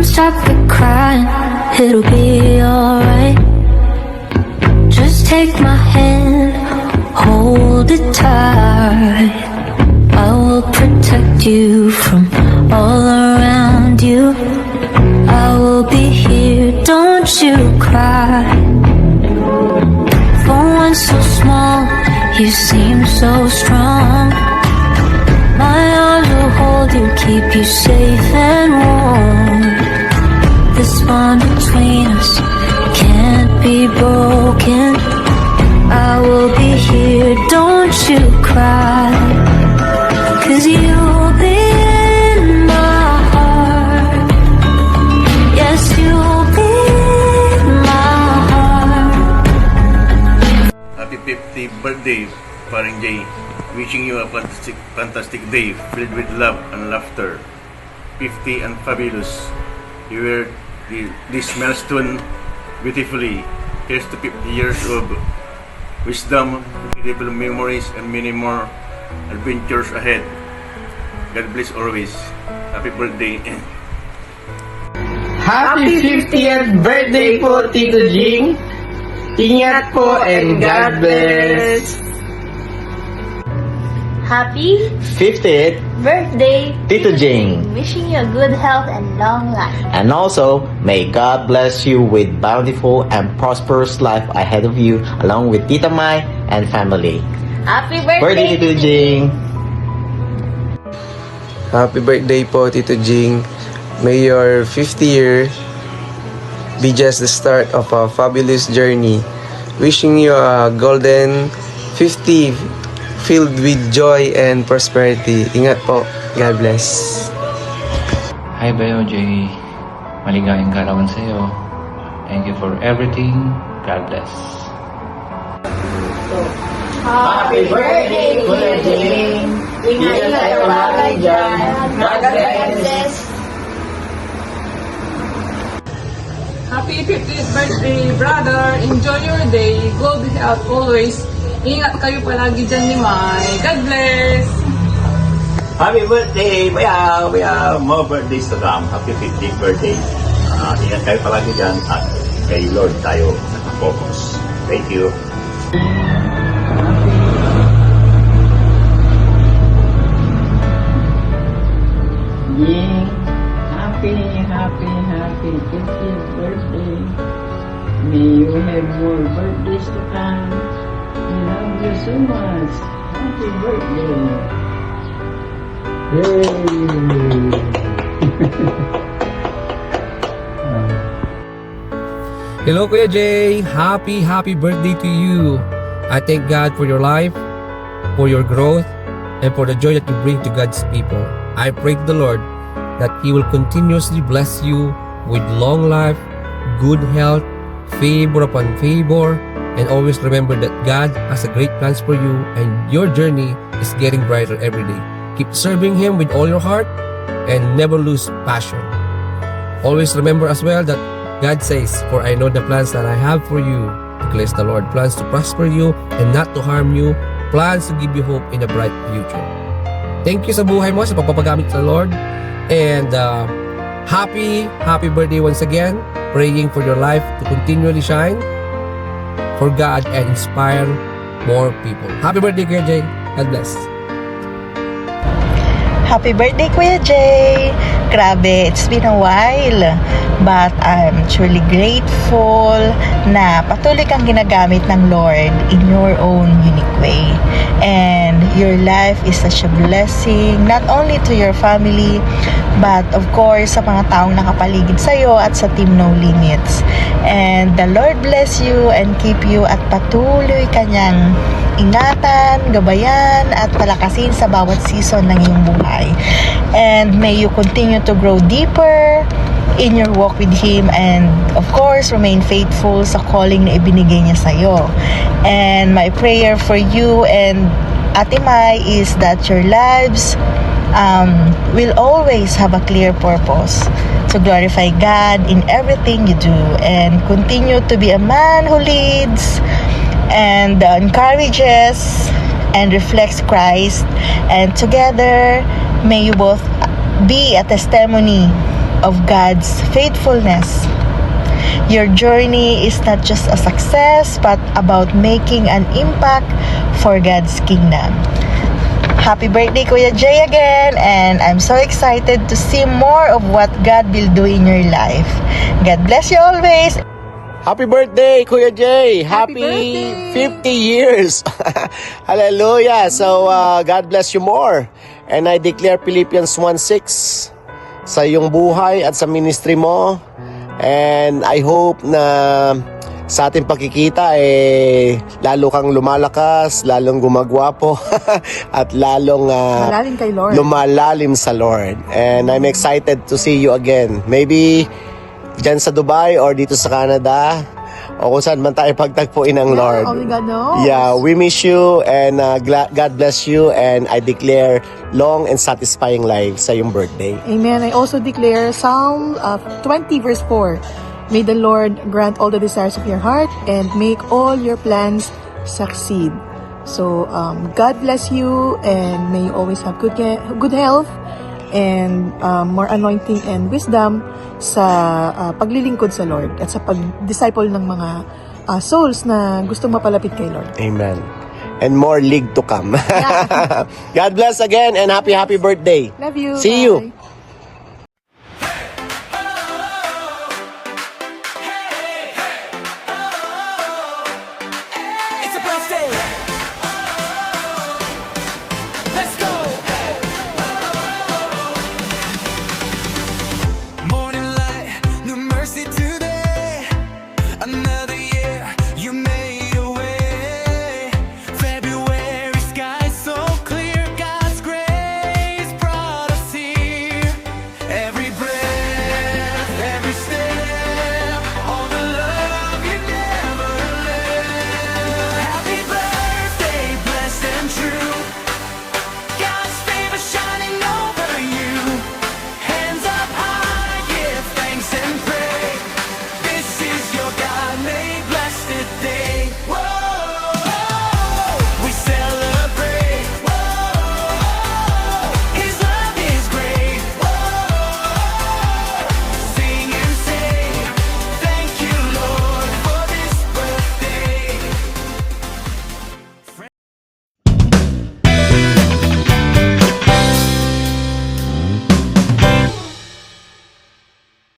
stop the crying, it'll be alright. Just take my hand, hold it tight. I will protect you from all around you. I will be here, don't you cry. For one so small, you seem so strong. My arms will hold you, keep you safe and warm. This bond between us can't be broken. I will be here, don't you cry. 'Cause you'll be in my heart. Yes, you'll be in my heart. Happy 50th birthday, Paring Jay. Wishing you a fantastic day filled with love and laughter. 50 and fabulous. You wear this milestone beautifully. Here's to 50 years of wisdom, incredible memories, and many more adventures ahead. God bless always. Happy birthday. Happy 50th birthday po, Tito Jing. Ingat po and God bless. Happy 50th birthday, Tito Jing. Wishing you a good health and long life. And also, may God bless you with bountiful and prosperous life ahead of you, along with Tita Mai and family. Happy Birthday, birthday, Tito Jing. Happy birthday po, Tito Jing. May your 50th year be just the start of a fabulous journey. Wishing you a golden 50 filled with joy and prosperity. Ingat po. God bless. Hi, Bayo J. Maligayang karawan sa iyo. Thank you for everything. God bless. Happy birthday, Kuya Jing. Ingat-ingat ang bagay dyan. God bless. Happy 50th birthday, brother. Enjoy your day. Good health always. Ingat kayo palagi dyan ni Mai. God bless. Happy birthday, Bayaw! Bayaw! More birthdays to come. Happy 50th birthday. Ingat kayo palagi dyan at kay Lord tayo nakafocus. Thank you. Jing, happy 50th birthday. May you have more birthdays to come. We love you so much. Happy birthday. Hello, Kuya Jay. Happy birthday to you. I thank God for your life, for your growth, and for the joy that you bring to God's people. I pray to the Lord that He will continuously bless you with long life, good health, favor upon favor, and always remember that God has a great plans for you and your journey is getting brighter every day. Keep serving Him with all your heart and never lose passion. Always remember as well that God says, "For I know the plans that I have for you," declares the Lord, plans to prosper you and not to harm you, plans to give you hope in a bright future. Thank you sa buhay mo, sa pagpapagamit sa Lord. And happy birthday once again. Praying for your life to continually shine for God and inspire more people. Happy birthday, Kuya Jay. God bless. Happy birthday, Kuya Jay! Grabe, it's been a while. But I'm truly grateful na patuloy kang ginagamit ng Lord in your own unique way. And your life is such a blessing, not only to your family, but of course sa mga taong nakapaligid sa'yo at sa Team No Limits. And the Lord bless you and keep you at patuloy kanyang ingatan, gabayan, at palakasin sa bawat season ng iyong buhay. And may you continue to grow deeper in your walk with Him, and of course remain faithful sa calling na ibinigay niya sa'yo. And my prayer for you and Ate Mai is that your lives will always have a clear purpose to glorify God in everything you do, and continue to be a man who leads and encourages and reflects Christ. And together may you both be a testimony of God's faithfulness. Your journey is not just a success, but about making an impact for God's kingdom. Happy birthday, Kuya Jay, again, and I'm so excited to see more of what God will do in your life. God bless you always. Happy birthday, Kuya Jay! Happy 50 years! Hallelujah! So, God bless you more. And I declare Philippians 1:6 sa iyong buhay at sa ministry mo. And I hope na sa ating pagkikita lalo kang lumalakas, lalong gumagwapo at lalong Malalim kay Lord. lumalalim sa Lord. And I'm excited to see you again. Maybe dyan sa Dubai or dito sa Canada o kung saan man tayo pagtagpuin ng Lord. Only God knows. Yeah, we miss you and God bless you, and I declare long and satisfying life sa iyong birthday. Amen. I also declare Psalm 20 verse 4. May the Lord grant all the desires of your heart and make all your plans succeed. So, God bless you, and may you always have good health and more anointing and wisdom sa paglilingkod sa Lord at sa pag-disciple ng mga souls na gustong mapalapit kay Lord. Amen. And more league to come. Yeah. God bless again and happy birthday. Love you. See Bye. you.